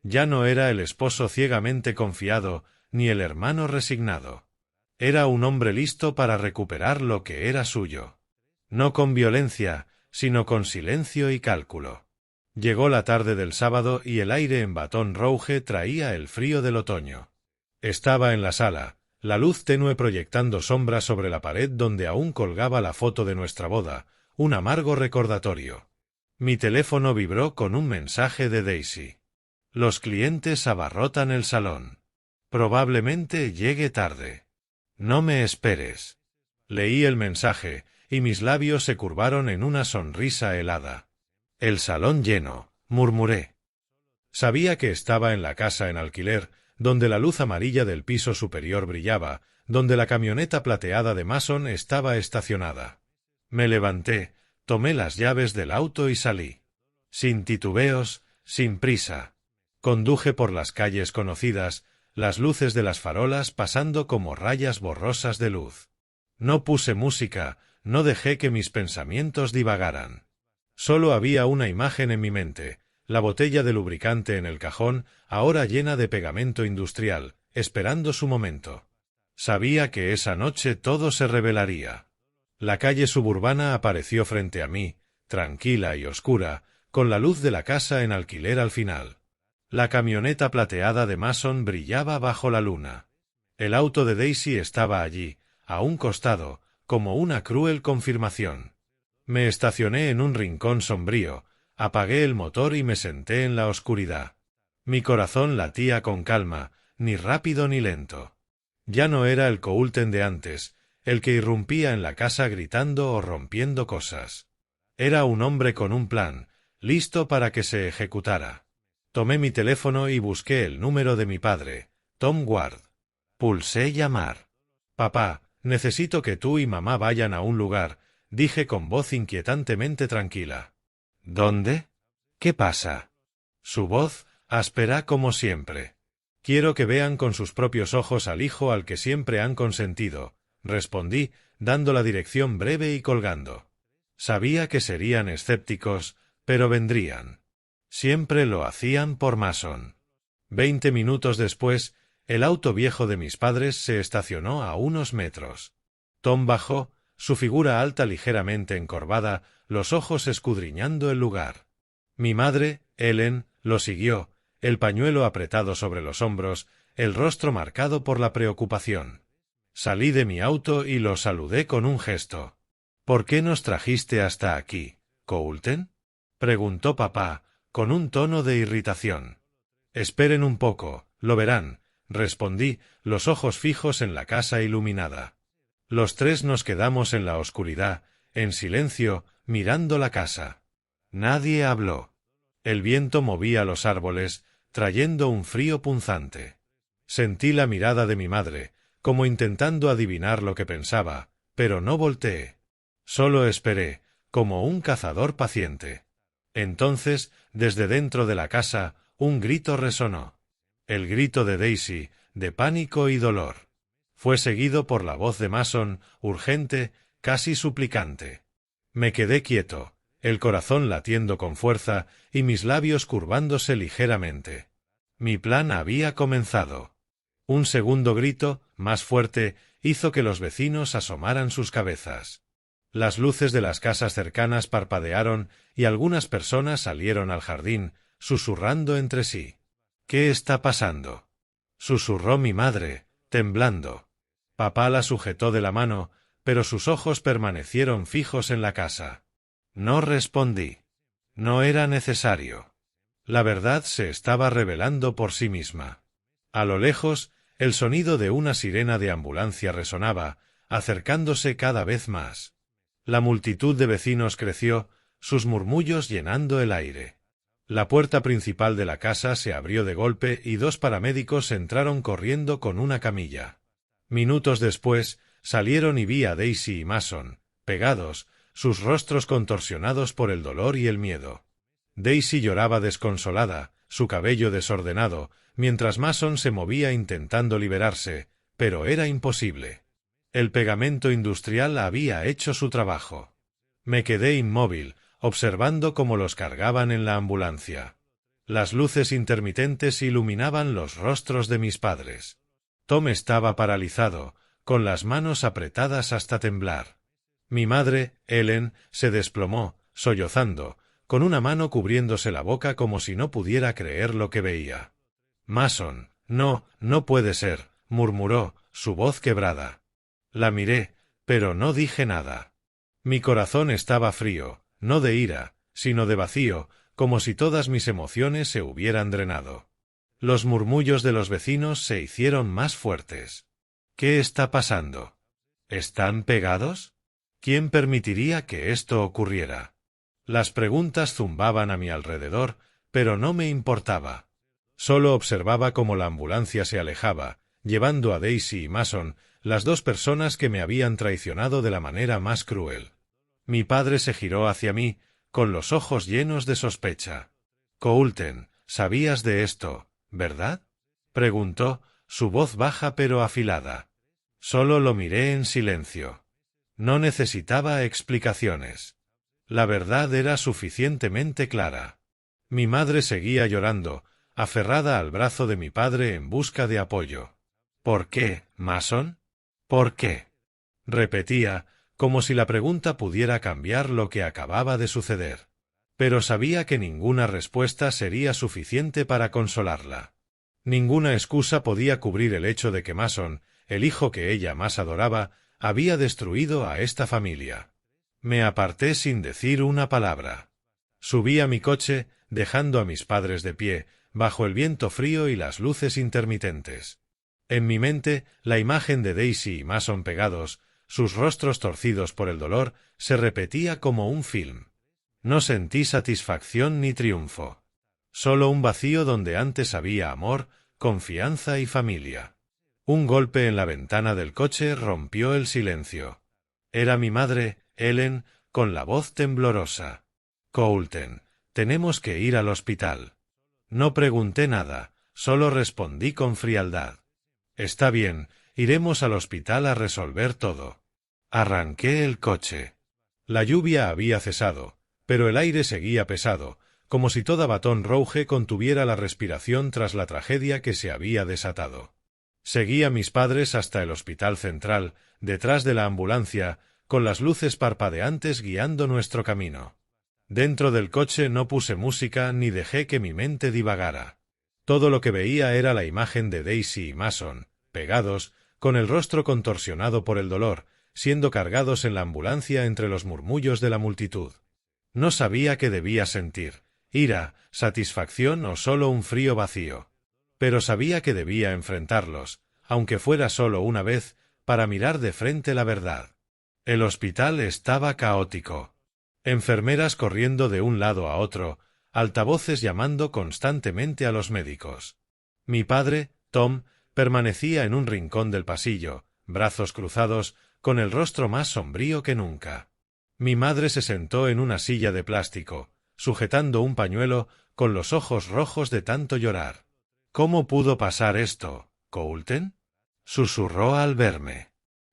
Ya no era el esposo ciegamente confiado, ni el hermano resignado. Era un hombre listo para recuperar lo que era suyo. No con violencia, sino con silencio y cálculo. Llegó la tarde del sábado y el aire en Baton Rouge traía el frío del otoño. Estaba en la sala, la luz tenue proyectando sombras sobre la pared donde aún colgaba la foto de nuestra boda, un amargo recordatorio. Mi teléfono vibró con un mensaje de Daisy. Los clientes abarrotan el salón. Probablemente llegue tarde. No me esperes. Leí el mensaje, y mis labios se curvaron en una sonrisa helada. El salón lleno, murmuré. Sabía que estaba en la casa en alquiler, donde la luz amarilla del piso superior brillaba, donde la camioneta plateada de Mason estaba estacionada. Me levanté, tomé las llaves del auto y salí. Sin titubeos, sin prisa. Conduje por las calles conocidas, las luces de las farolas pasando como rayas borrosas de luz. No puse música, no dejé que mis pensamientos divagaran. Solo había una imagen en mi mente, la botella de lubricante en el cajón, ahora llena de pegamento industrial, esperando su momento. Sabía que esa noche todo se revelaría. La calle suburbana apareció frente a mí, tranquila y oscura, con la luz de la casa en alquiler al final. La camioneta plateada de Mason brillaba bajo la luna. El auto de Daisy estaba allí, a un costado, como una cruel confirmación. Me estacioné en un rincón sombrío, apagué el motor y me senté en la oscuridad. Mi corazón latía con calma, ni rápido ni lento. Ya no era el Coulton de antes, el que irrumpía en la casa gritando o rompiendo cosas. Era un hombre con un plan, listo para que se ejecutara. Tomé mi teléfono y busqué el número de mi padre, Tom Ward. Pulsé llamar. «Papá, necesito que tú y mamá vayan a un lugar», dije con voz inquietantemente tranquila. «¿Dónde? ¿Qué pasa?» Su voz, áspera como siempre. «Quiero que vean con sus propios ojos al hijo al que siempre han consentido», respondí, dando la dirección breve y colgando. Sabía que serían escépticos, pero vendrían. Siempre lo hacían por Mason. 20 minutos después, el auto viejo de mis padres se estacionó a unos metros. Tom bajó, su figura alta ligeramente encorvada, los ojos escudriñando el lugar. Mi madre, Ellen, lo siguió, el pañuelo apretado sobre los hombros, el rostro marcado por la preocupación. Salí de mi auto y lo saludé con un gesto. «¿Por qué nos trajiste hasta aquí, Coulton?», preguntó papá, con un tono de irritación. «Esperen un poco, lo verán», respondí, los ojos fijos en la casa iluminada. Los tres nos quedamos en la oscuridad, en silencio, mirando la casa. Nadie habló. El viento movía los árboles, trayendo un frío punzante. Sentí la mirada de mi madre, como intentando adivinar lo que pensaba, pero no volteé. Solo esperé, como un cazador paciente. Entonces, desde dentro de la casa, un grito resonó. El grito de Daisy, de pánico y dolor. Fue seguido por la voz de Mason, urgente, casi suplicante. Me quedé quieto, el corazón latiendo con fuerza y mis labios curvándose ligeramente. Mi plan había comenzado. Un segundo grito, más fuerte, hizo que los vecinos asomaran sus cabezas. Las luces de las casas cercanas parpadearon y algunas personas salieron al jardín, susurrando entre sí. —¿Qué está pasando? —susurró mi madre, temblando. Papá la sujetó de la mano, pero sus ojos permanecieron fijos en la casa. No respondí. No era necesario. La verdad se estaba revelando por sí misma. A lo lejos, el sonido de una sirena de ambulancia resonaba, acercándose cada vez más. La multitud de vecinos creció, sus murmullos llenando el aire. La puerta principal de la casa se abrió de golpe y 2 paramédicos entraron corriendo con una camilla. Minutos después, salieron y vi a Daisy y Mason, pegados, sus rostros contorsionados por el dolor y el miedo. Daisy lloraba desconsolada, su cabello desordenado, mientras Mason se movía intentando liberarse, pero era imposible. El pegamento industrial había hecho su trabajo. Me quedé inmóvil, observando cómo los cargaban en la ambulancia. Las luces intermitentes iluminaban los rostros de mis padres. Tom estaba paralizado, con las manos apretadas hasta temblar. Mi madre, Ellen, se desplomó, sollozando, con una mano cubriéndose la boca como si no pudiera creer lo que veía. Mason, no puede ser, murmuró, su voz quebrada. La miré, pero no dije nada. Mi corazón estaba frío, no de ira, sino de vacío, como si todas mis emociones se hubieran drenado. Los murmullos de los vecinos se hicieron más fuertes. ¿Qué está pasando? ¿Están pegados? ¿Quién permitiría que esto ocurriera? Las preguntas zumbaban a mi alrededor, pero no me importaba. Solo observaba cómo la ambulancia se alejaba, llevando a Daisy y Mason, las 2 personas que me habían traicionado de la manera más cruel. Mi padre se giró hacia mí, con los ojos llenos de sospecha. —Coulter, sabías de esto, ¿verdad? —preguntó, su voz baja pero afilada. Solo lo miré en silencio. No necesitaba explicaciones. La verdad era suficientemente clara. Mi madre seguía llorando, aferrada al brazo de mi padre en busca de apoyo. —¿Por qué, Mason? ¿Por qué? —repetía, como si la pregunta pudiera cambiar lo que acababa de suceder. Pero sabía que ninguna respuesta sería suficiente para consolarla. Ninguna excusa podía cubrir el hecho de que Mason, el hijo que ella más adoraba, había destruido a esta familia. Me aparté sin decir una palabra. Subí a mi coche, dejando a mis padres de pie, bajo el viento frío y las luces intermitentes. En mi mente, la imagen de Daisy y Mason pegados, sus rostros torcidos por el dolor, se repetía como un film. No sentí satisfacción ni triunfo. Solo un vacío donde antes había amor, confianza y familia. Un golpe en la ventana del coche rompió el silencio. Era mi madre, Ellen, con la voz temblorosa. —Coulter, tenemos que ir al hospital. No pregunté nada, solo respondí con frialdad. —Está bien, iremos al hospital a resolver todo. Arranqué el coche. La lluvia había cesado, pero el aire seguía pesado, como si toda Baton Rouge contuviera la respiración tras la tragedia que se había desatado. Seguí a mis padres hasta el hospital central, detrás de la ambulancia, con las luces parpadeantes guiando nuestro camino. Dentro del coche no puse música ni dejé que mi mente divagara. Todo lo que veía era la imagen de Daisy y Mason, pegados, con el rostro contorsionado por el dolor, siendo cargados en la ambulancia entre los murmullos de la multitud. No sabía qué debía sentir, ira, satisfacción o solo un frío vacío. Pero sabía que debía enfrentarlos, aunque fuera solo una vez, para mirar de frente la verdad. El hospital estaba caótico. Enfermeras corriendo de un lado a otro, altavoces llamando constantemente a los médicos. Mi padre, Tom, permanecía en un rincón del pasillo, brazos cruzados, con el rostro más sombrío que nunca. Mi madre se sentó en una silla de plástico, sujetando un pañuelo, con los ojos rojos de tanto llorar. —¿Cómo pudo pasar esto, Coulter? —susurró al verme.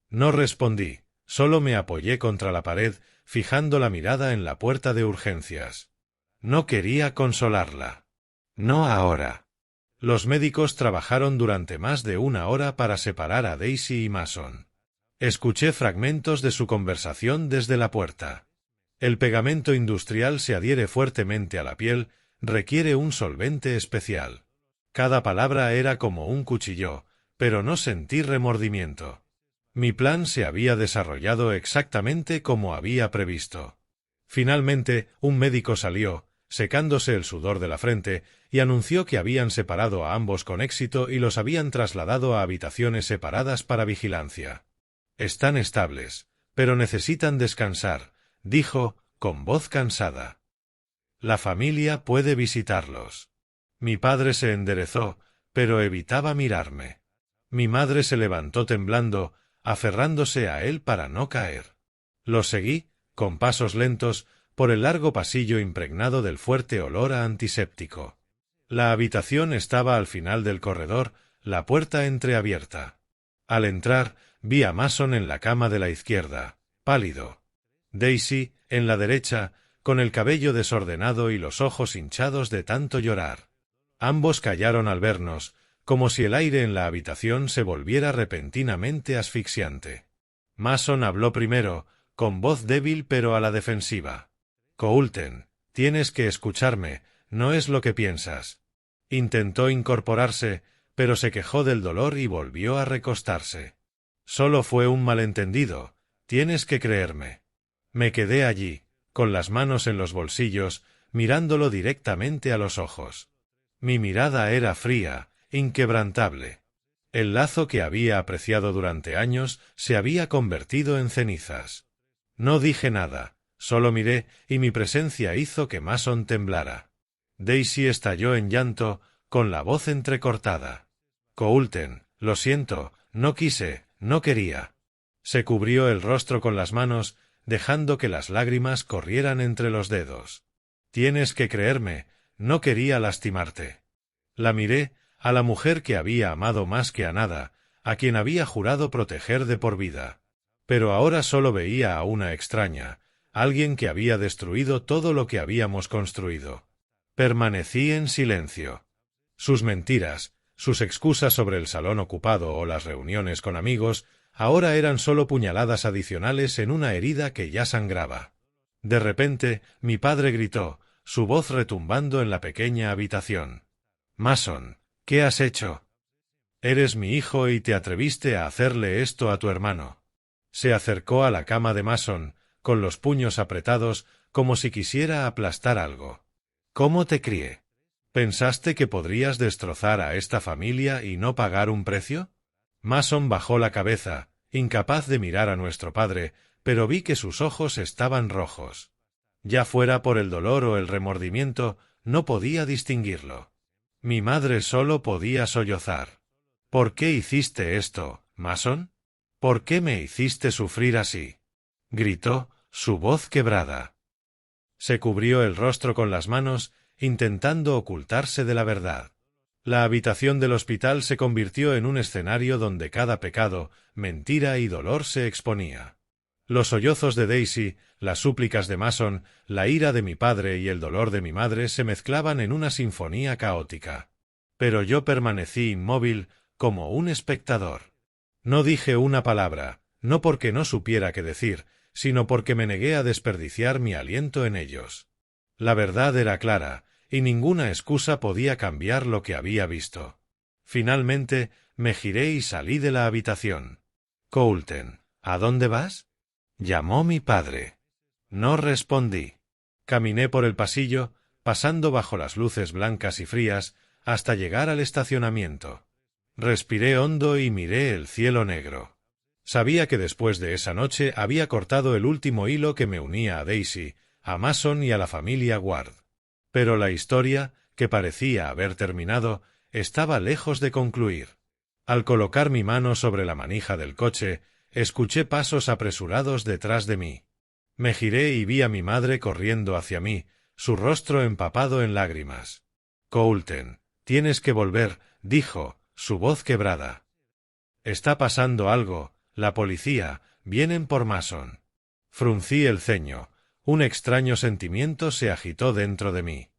No respondí, solo me apoyé contra la pared, fijando la mirada en la puerta de urgencias. No quería consolarla. No ahora. Los médicos trabajaron durante más de 1 hora para separar a Daisy y Mason. Escuché fragmentos de su conversación desde la puerta. El pegamento industrial se adhiere fuertemente a la piel, requiere un solvente especial. Cada palabra era como un cuchillo, pero no sentí remordimiento. Mi plan se había desarrollado exactamente como había previsto. Finalmente, un médico salió, secándose el sudor de la frente, y anunció que habían separado a ambos con éxito y los habían trasladado a habitaciones separadas para vigilancia. Están estables, pero necesitan descansar, dijo, con voz cansada. La familia puede visitarlos. Mi padre se enderezó, pero evitaba mirarme. Mi madre se levantó temblando, aferrándose a él para no caer. Lo seguí, con pasos lentos, por el largo pasillo impregnado del fuerte olor a antiséptico. La habitación estaba al final del corredor, la puerta entreabierta. Al entrar, vi a Mason en la cama de la izquierda, pálido. Daisy, en la derecha, con el cabello desordenado y los ojos hinchados de tanto llorar. Ambos callaron al vernos, como si el aire en la habitación se volviera repentinamente asfixiante. Mason habló primero, con voz débil pero a la defensiva. Coulter, tienes que escucharme, no es lo que piensas. Intentó incorporarse, pero se quejó del dolor y volvió a recostarse. Solo fue un malentendido, tienes que creerme. Me quedé allí, con las manos en los bolsillos, mirándolo directamente a los ojos. Mi mirada era fría, inquebrantable. El lazo que había apreciado durante años se había convertido en cenizas. No dije nada, solo miré, y mi presencia hizo que Mason temblara. Daisy estalló en llanto, con la voz entrecortada. Coulter, lo siento, no quise, no quería. Se cubrió el rostro con las manos, dejando que las lágrimas corrieran entre los dedos. Tienes que creerme, no quería lastimarte. La miré, a la mujer que había amado más que a nada, a quien había jurado proteger de por vida. Pero ahora solo veía a una extraña, alguien que había destruido todo lo que habíamos construido. Permanecí en silencio. Sus mentiras, sus excusas sobre el salón ocupado o las reuniones con amigos, ahora eran solo puñaladas adicionales en una herida que ya sangraba. De repente, mi padre gritó, su voz retumbando en la pequeña habitación. Mason, ¿qué has hecho? Eres mi hijo y te atreviste a hacerle esto a tu hermano. Se acercó a la cama de Mason, con los puños apretados, como si quisiera aplastar algo. ¿Cómo te crié? ¿Pensaste que podrías destrozar a esta familia y no pagar un precio? Mason bajó la cabeza, incapaz de mirar a nuestro padre, pero vi que sus ojos estaban rojos. Ya fuera por el dolor o el remordimiento, no podía distinguirlo. Mi madre solo podía sollozar. ¿Por qué hiciste esto, Mason? ¿Por qué me hiciste sufrir así? Gritó, su voz quebrada. Se cubrió el rostro con las manos, intentando ocultarse de la verdad. La habitación del hospital se convirtió en un escenario donde cada pecado, mentira y dolor se exponía. Los sollozos de Daisy, las súplicas de Mason, la ira de mi padre y el dolor de mi madre se mezclaban en una sinfonía caótica. Pero yo permanecí inmóvil, como un espectador. No dije una palabra, no porque no supiera qué decir, sino porque me negué a desperdiciar mi aliento en ellos. La verdad era clara, y ninguna excusa podía cambiar lo que había visto. Finalmente, me giré y salí de la habitación. Coulter, ¿a dónde vas? Llamó mi padre. No respondí. Caminé por el pasillo, pasando bajo las luces blancas y frías, hasta llegar al estacionamiento. Respiré hondo y miré el cielo negro. Sabía que después de esa noche había cortado el último hilo que me unía a Daisy, a Mason y a la familia Ward. Pero la historia, que parecía haber terminado, estaba lejos de concluir. Al colocar mi mano sobre la manija del coche, escuché pasos apresurados detrás de mí. Me giré y vi a mi madre corriendo hacia mí, su rostro empapado en lágrimas. Coulter, tienes que volver, dijo, su voz quebrada. Está pasando algo, la policía, vienen por Mason. Fruncí el ceño. Un extraño sentimiento se agitó dentro de mí.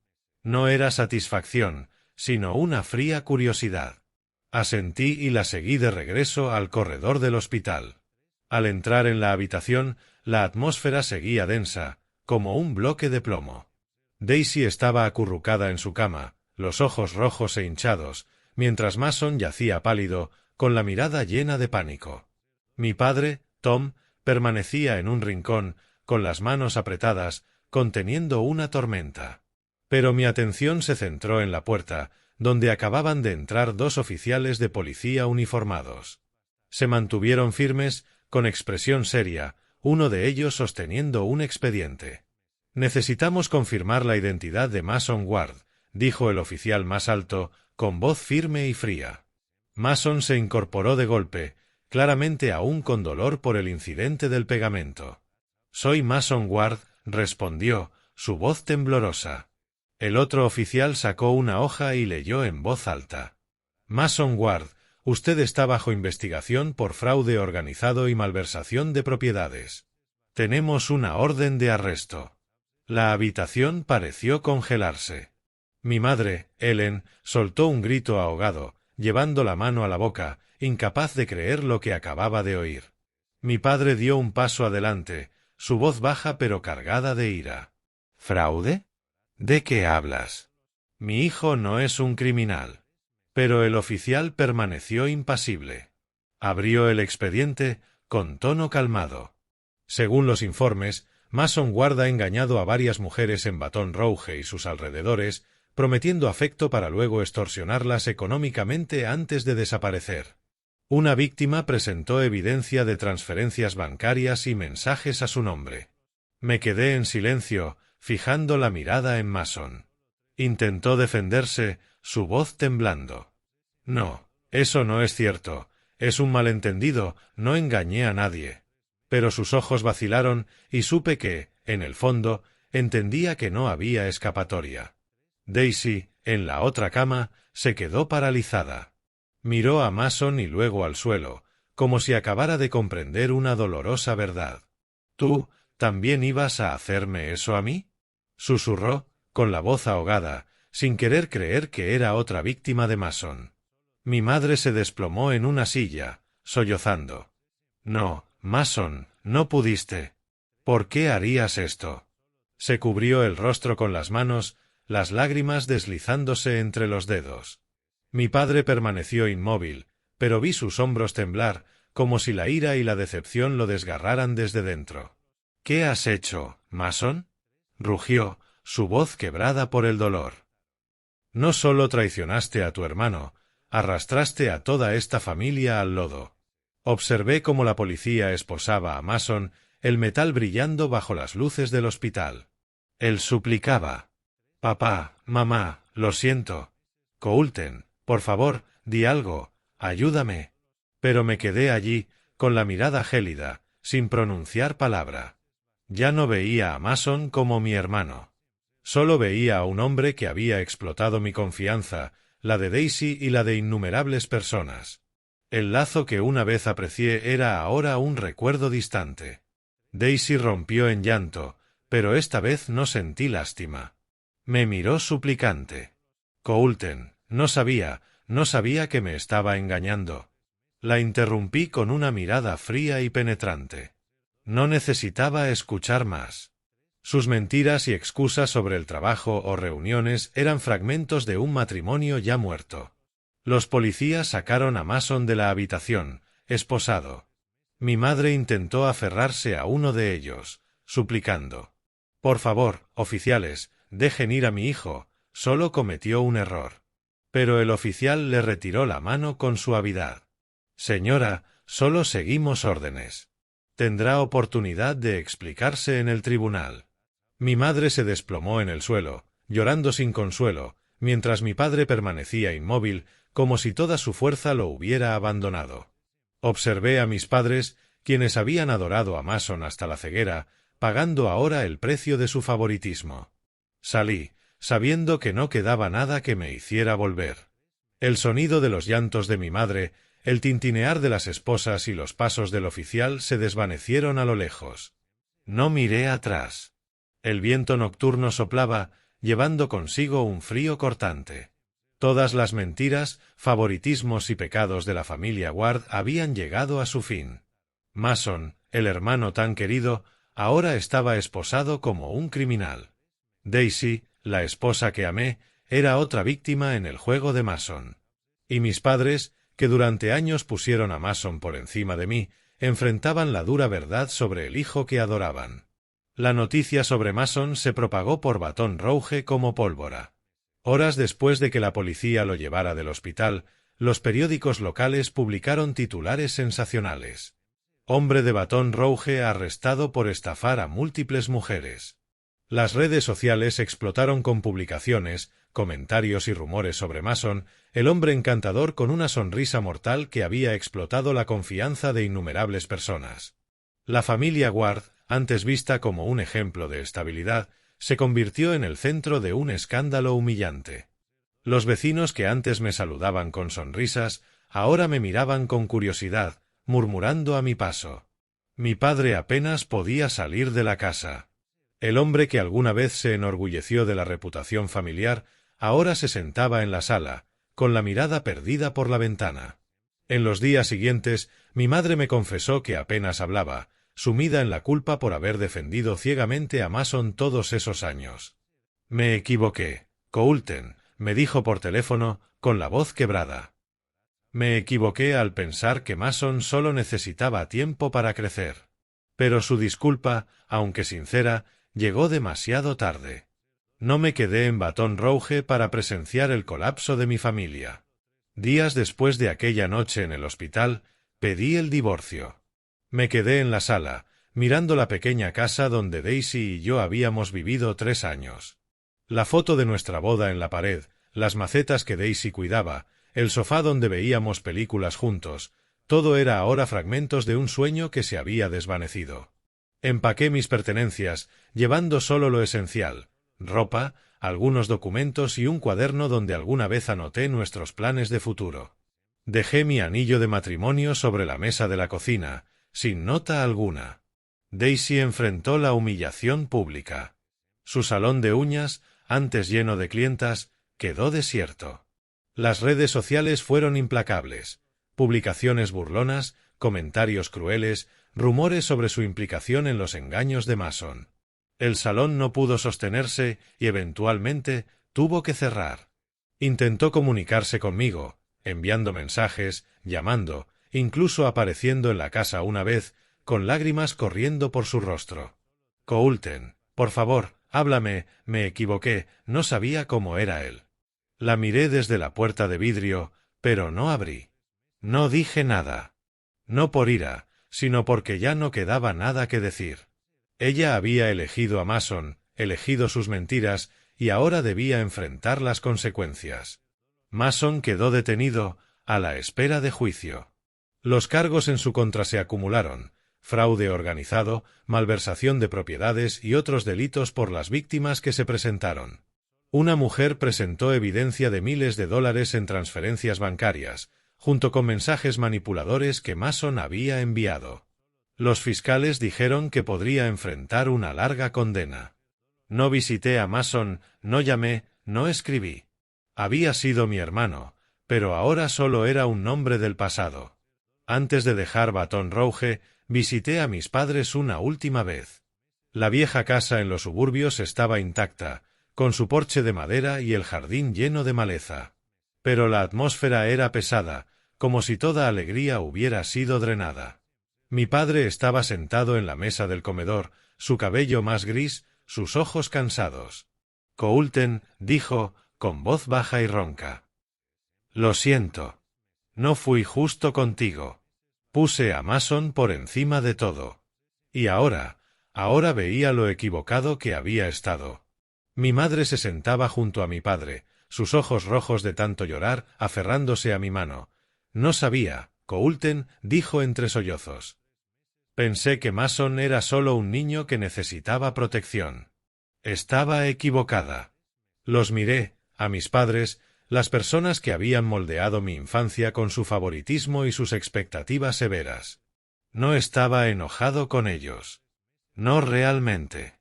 No era satisfacción, sino una fría curiosidad. Asentí y la seguí de regreso al corredor del hospital. Al entrar en la habitación, la atmósfera seguía densa, como un bloque de plomo. Daisy estaba acurrucada en su cama, los ojos rojos e hinchados, mientras Mason yacía pálido, con la mirada llena de pánico. Mi padre, Tom, permanecía en un rincón, con las manos apretadas, conteniendo una tormenta. Pero mi atención se centró en la puerta, donde acababan de entrar 2 oficiales de policía uniformados. Se mantuvieron firmes, con expresión seria, uno de ellos sosteniendo un expediente. «Necesitamos confirmar la identidad de Mason Ward», dijo el oficial más alto, con voz firme y fría. Mason se incorporó de golpe, claramente aún con dolor por el incidente del pegamento. «Soy Mason Ward», respondió, su voz temblorosa. El otro oficial sacó una hoja y leyó en voz alta. «Mason Ward, usted está bajo investigación por fraude organizado y malversación de propiedades. Tenemos una orden de arresto». La habitación pareció congelarse. Mi madre, Ellen, soltó un grito ahogado, llevando la mano a la boca, incapaz de creer lo que acababa de oír. Mi padre dio un paso adelante, su voz baja pero cargada de ira. «¿Fraude? ¿De qué hablas? Mi hijo no es un criminal». Pero el oficial permaneció impasible. Abrió el expediente, con tono calmado. Según los informes, Mason Ward ha engañado a varias mujeres en Baton Rouge y sus alrededores, prometiendo afecto para luego extorsionarlas económicamente antes de desaparecer. Una víctima presentó evidencia de transferencias bancarias y mensajes a su nombre. Me quedé en silencio, fijando la mirada en Mason. Intentó defenderse, su voz temblando. «No, eso no es cierto. Es un malentendido, no engañé a nadie». Pero sus ojos vacilaron y supe que, en el fondo, entendía que no había escapatoria. Daisy, en la otra cama, se quedó paralizada. Miró a Mason y luego al suelo, como si acabara de comprender una dolorosa verdad. «¿Tú también ibas a hacerme eso a mí?», susurró, con la voz ahogada, sin querer creer que era otra víctima de Mason. Mi madre se desplomó en una silla, sollozando. «No, Mason, no pudiste. ¿Por qué harías esto?». Se cubrió el rostro con las manos, las lágrimas deslizándose entre los dedos. Mi padre permaneció inmóvil, pero vi sus hombros temblar, como si la ira y la decepción lo desgarraran desde dentro. «¿Qué has hecho, Mason?», rugió, su voz quebrada por el dolor. «No solo traicionaste a tu hermano, arrastraste a toda esta familia al lodo». Observé cómo la policía esposaba a Mason, el metal brillando bajo las luces del hospital. Él suplicaba. «Papá, mamá, lo siento. Coulter, por favor, di algo, ayúdame». Pero me quedé allí, con la mirada gélida, sin pronunciar palabra. Ya no veía a Mason como mi hermano. Solo veía a un hombre que había explotado mi confianza, la de Daisy y la de innumerables personas. El lazo que una vez aprecié era ahora un recuerdo distante. Daisy rompió en llanto, pero esta vez no sentí lástima. Me miró suplicante. «Coulter, no sabía que me estaba engañando». La interrumpí con una mirada fría y penetrante. No necesitaba escuchar más. Sus mentiras y excusas sobre el trabajo o reuniones eran fragmentos de un matrimonio ya muerto. Los policías sacaron a Mason de la habitación, esposado. Mi madre intentó aferrarse a uno de ellos, suplicando. «Por favor, oficiales, dejen ir a mi hijo, solo cometió un error». Pero el oficial le retiró la mano con suavidad. «Señora, solo seguimos órdenes. Tendrá oportunidad de explicarse en el tribunal». Mi madre se desplomó en el suelo, llorando sin consuelo, mientras mi padre permanecía inmóvil, como si toda su fuerza lo hubiera abandonado. Observé a mis padres, quienes habían adorado a Mason hasta la ceguera, pagando ahora el precio de su favoritismo. Salí, sabiendo que no quedaba nada que me hiciera volver. El sonido de los llantos de mi madre, el tintinear de las esposas y los pasos del oficial se desvanecieron a lo lejos. No miré atrás. El viento nocturno soplaba, llevando consigo un frío cortante. Todas las mentiras, favoritismos y pecados de la familia Ward habían llegado a su fin. Mason, el hermano tan querido, ahora estaba esposado como un criminal. Daisy, la esposa que amé, era otra víctima en el juego de Mason. Y mis padres, que durante años pusieron a Mason por encima de mí, enfrentaban la dura verdad sobre el hijo que adoraban. La noticia sobre Mason se propagó por Baton Rouge como pólvora. Horas después de que la policía lo llevara del hospital, los periódicos locales publicaron titulares sensacionales. Hombre de Baton Rouge arrestado por estafar a múltiples mujeres. Las redes sociales explotaron con publicaciones, comentarios y rumores sobre Mason, el hombre encantador con una sonrisa mortal que había explotado la confianza de innumerables personas. La familia Ward, antes vista como un ejemplo de estabilidad, se convirtió en el centro de un escándalo humillante. Los vecinos que antes me saludaban con sonrisas, ahora me miraban con curiosidad, murmurando a mi paso. Mi padre apenas podía salir de la casa. El hombre que alguna vez se enorgulleció de la reputación familiar, ahora se sentaba en la sala, con la mirada perdida por la ventana. En los días siguientes, mi madre me confesó que apenas hablaba, sumida en la culpa por haber defendido ciegamente a Mason todos esos años. Me equivoqué, Coulton, me dijo por teléfono, con la voz quebrada. Me equivoqué al pensar que Mason solo necesitaba tiempo para crecer. Pero su disculpa, aunque sincera, llegó demasiado tarde. No me quedé en Baton Rouge para presenciar el colapso de mi familia. Días después de aquella noche en el hospital, pedí el divorcio. Me quedé en la sala, mirando la pequeña casa donde Daisy y yo habíamos vivido 3 años. La foto de nuestra boda en la pared, las macetas que Daisy cuidaba, el sofá donde veíamos películas juntos, todo era ahora fragmentos de un sueño que se había desvanecido. Empaqué mis pertenencias, llevando solo lo esencial, ropa, algunos documentos y un cuaderno donde alguna vez anoté nuestros planes de futuro. Dejé mi anillo de matrimonio sobre la mesa de la cocina, sin nota alguna. Daisy enfrentó la humillación pública. Su salón de uñas, antes lleno de clientas, quedó desierto. Las redes sociales fueron implacables. Publicaciones burlonas, comentarios crueles, rumores sobre su implicación en los engaños de Mason. El salón no pudo sostenerse y eventualmente tuvo que cerrar. Intentó comunicarse conmigo, enviando mensajes, llamando, incluso apareciendo en la casa una vez, con lágrimas corriendo por su rostro. Coulton, por favor, háblame, me equivoqué, no sabía cómo era él. La miré desde la puerta de vidrio, pero no abrí. No dije nada. No por ira, sino porque ya no quedaba nada que decir. Ella había elegido a Mason, elegido sus mentiras, y ahora debía enfrentar las consecuencias. Mason quedó detenido, a la espera de juicio. Los cargos en su contra se acumularon: fraude organizado, malversación de propiedades y otros delitos por las víctimas que se presentaron. Una mujer presentó evidencia de miles de dólares en transferencias bancarias, junto con mensajes manipuladores que Mason había enviado. Los fiscales dijeron que podría enfrentar una larga condena. No visité a Mason, no llamé, no escribí. Había sido mi hermano, pero ahora solo era un nombre del pasado. Antes de dejar Baton Rouge, visité a mis padres una última vez. La vieja casa en los suburbios estaba intacta, con su porche de madera y el jardín lleno de maleza. Pero la atmósfera era pesada, como si toda alegría hubiera sido drenada. Mi padre estaba sentado en la mesa del comedor, su cabello más gris, sus ojos cansados. Coulton dijo, con voz baja y ronca: «Lo siento. No fui justo contigo. Puse a Mason por encima de todo. Y ahora veía lo equivocado que había estado». Mi madre se sentaba junto a mi padre, sus ojos rojos de tanto llorar, aferrándose a mi mano. «No sabía», Coulton dijo entre sollozos. «Pensé que Mason era solo un niño que necesitaba protección. Estaba equivocada». Los miré, a mis padres, las personas que habían moldeado mi infancia con su favoritismo y sus expectativas severas. No estaba enojado con ellos. No realmente.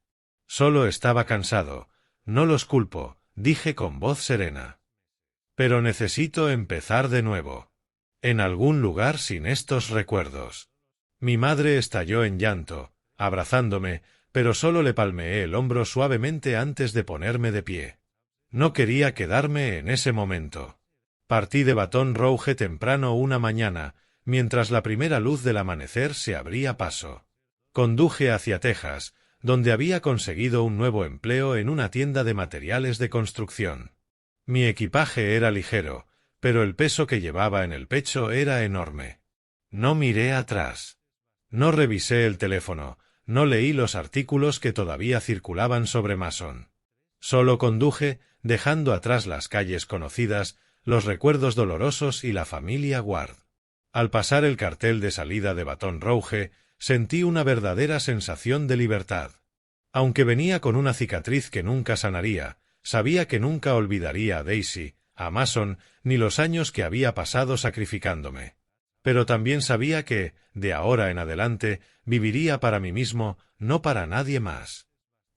Solo estaba cansado. No los culpo, dije con voz serena. Pero necesito empezar de nuevo. En algún lugar sin estos recuerdos. Mi madre estalló en llanto, abrazándome, pero solo le palmeé el hombro suavemente antes de ponerme de pie. No quería quedarme en ese momento. Partí de Baton Rouge temprano una mañana, mientras la primera luz del amanecer se abría paso. Conduje hacia Texas, donde había conseguido un nuevo empleo en una tienda de materiales de construcción. Mi equipaje era ligero, pero el peso que llevaba en el pecho era enorme. No miré atrás. No revisé el teléfono, no leí los artículos que todavía circulaban sobre Mason. Solo conduje, dejando atrás las calles conocidas, los recuerdos dolorosos y la familia Ward. Al pasar el cartel de salida de Baton Rouge, sentí una verdadera sensación de libertad. Aunque venía con una cicatriz que nunca sanaría, sabía que nunca olvidaría a Daisy, a Mason, ni los años que había pasado sacrificándome. Pero también sabía que, de ahora en adelante, viviría para mí mismo, no para nadie más.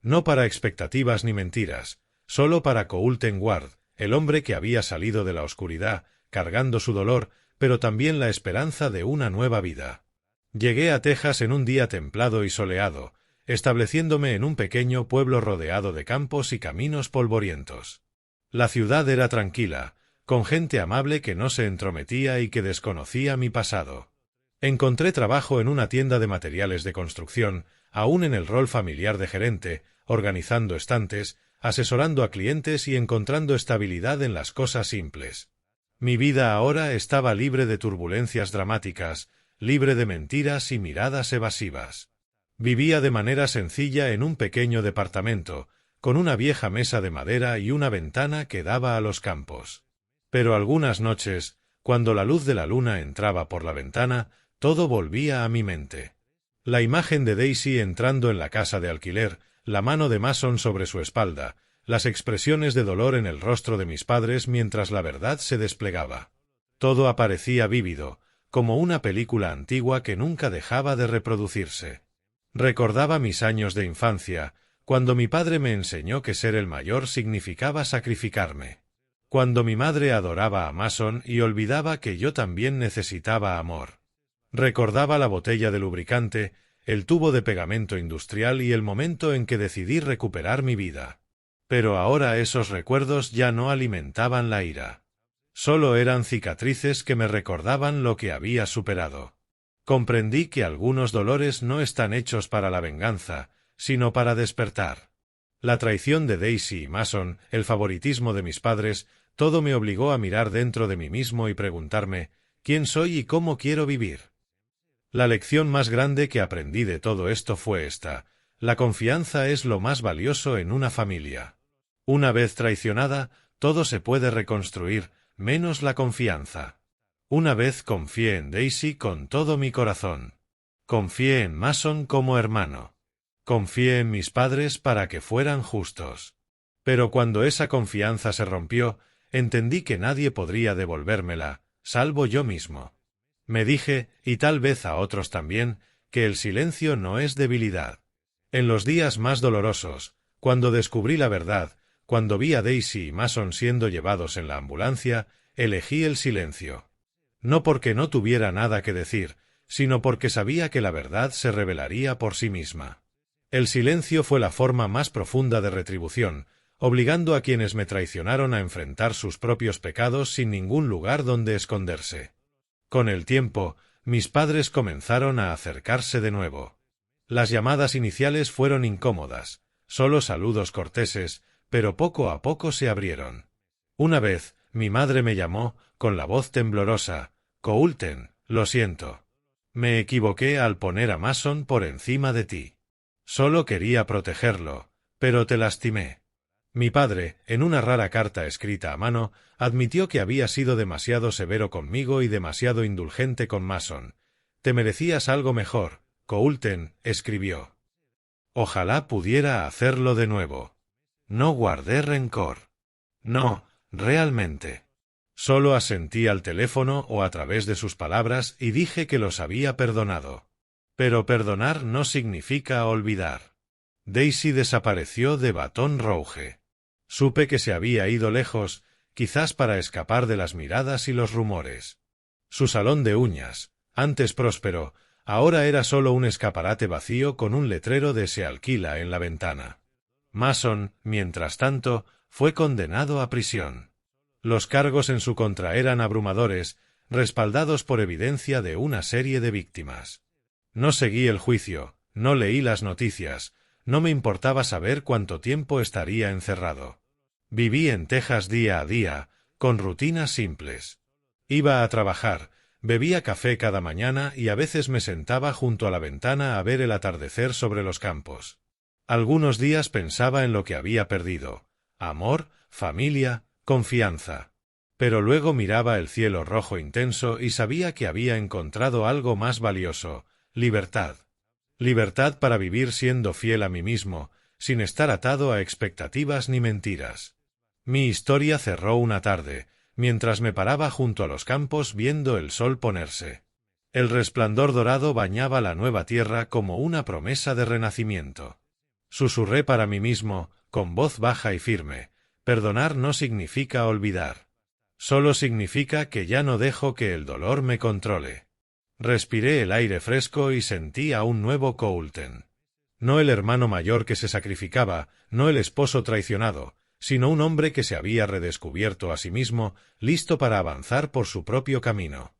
No para expectativas ni mentiras, solo para Coulter Ward, el hombre que había salido de la oscuridad, cargando su dolor, pero también la esperanza de una nueva vida. Llegué a Texas en un día templado y soleado, estableciéndome en un pequeño pueblo rodeado de campos y caminos polvorientos. La ciudad era tranquila, con gente amable que no se entrometía y que desconocía mi pasado. Encontré trabajo en una tienda de materiales de construcción, aún en el rol familiar de gerente, organizando estantes, asesorando a clientes y encontrando estabilidad en las cosas simples. Mi vida ahora estaba libre de turbulencias dramáticas, libre de mentiras y miradas evasivas. Vivía de manera sencilla en un pequeño departamento, con una vieja mesa de madera y una ventana que daba a los campos. Pero algunas noches, cuando la luz de la luna entraba por la ventana, todo volvía a mi mente. La imagen de Daisy entrando en la casa de alquiler, la mano de Mason sobre su espalda, las expresiones de dolor en el rostro de mis padres mientras la verdad se desplegaba. Todo aparecía vívido, como una película antigua que nunca dejaba de reproducirse. Recordaba mis años de infancia, cuando mi padre me enseñó que ser el mayor significaba sacrificarme. Cuando mi madre adoraba a Mason y olvidaba que yo también necesitaba amor. Recordaba la botella de lubricante, el tubo de pegamento industrial y el momento en que decidí recuperar mi vida. Pero ahora esos recuerdos ya no alimentaban la ira. Solo eran cicatrices que me recordaban lo que había superado. Comprendí que algunos dolores no están hechos para la venganza, sino para despertar. La traición de Daisy y Mason, el favoritismo de mis padres, todo me obligó a mirar dentro de mí mismo y preguntarme, ¿quién soy y cómo quiero vivir? La lección más grande que aprendí de todo esto fue esta: la confianza es lo más valioso en una familia. Una vez traicionada, todo se puede reconstruir, menos la confianza. Una vez confié en Daisy con todo mi corazón. Confié en Mason como hermano. Confié en mis padres para que fueran justos. Pero cuando esa confianza se rompió, entendí que nadie podría devolvérmela, salvo yo mismo. Me dije, y tal vez a otros también, que el silencio no es debilidad. En los días más dolorosos, cuando descubrí la verdad, cuando vi a Daisy y Mason siendo llevados en la ambulancia, elegí el silencio. No porque no tuviera nada que decir, sino porque sabía que la verdad se revelaría por sí misma. El silencio fue la forma más profunda de retribución, obligando a quienes me traicionaron a enfrentar sus propios pecados sin ningún lugar donde esconderse. Con el tiempo, mis padres comenzaron a acercarse de nuevo. Las llamadas iniciales fueron incómodas, solo saludos corteses, pero poco a poco se abrieron. Una vez, mi madre me llamó, con la voz temblorosa: «Coulter, lo siento. Me equivoqué al poner a Mason por encima de ti. Solo quería protegerlo, pero te lastimé». Mi padre, en una rara carta escrita a mano, admitió que había sido demasiado severo conmigo y demasiado indulgente con Mason. «Te merecías algo mejor», Coulter escribió. Ojalá pudiera hacerlo de nuevo. No guardé rencor. No, realmente. Solo asentí al teléfono o a través de sus palabras y dije que los había perdonado. Pero perdonar no significa olvidar. Daisy desapareció de Baton Rouge. Supe que se había ido lejos, quizás para escapar de las miradas y los rumores. Su salón de uñas, antes próspero, ahora era solo un escaparate vacío con un letrero de "se alquila" en la ventana. Mason, mientras tanto, fue condenado a prisión. Los cargos en su contra eran abrumadores, respaldados por evidencia de una serie de víctimas. No seguí el juicio, no leí las noticias, no me importaba saber cuánto tiempo estaría encerrado. Viví en Texas día a día, con rutinas simples. Iba a trabajar, bebía café cada mañana y a veces me sentaba junto a la ventana a ver el atardecer sobre los campos. Algunos días pensaba en lo que había perdido: amor, familia, confianza. Pero luego miraba el cielo rojo intenso y sabía que había encontrado algo más valioso: libertad. Libertad para vivir siendo fiel a mí mismo, sin estar atado a expectativas ni mentiras. Mi historia cerró una tarde, mientras me paraba junto a los campos viendo el sol ponerse. El resplandor dorado bañaba la nueva tierra como una promesa de renacimiento. Susurré para mí mismo, con voz baja y firme: perdonar no significa olvidar. Solo significa que ya no dejo que el dolor me controle. Respiré el aire fresco y sentí a un nuevo Coulton. No el hermano mayor que se sacrificaba, no el esposo traicionado, sino un hombre que se había redescubierto a sí mismo, listo para avanzar por su propio camino.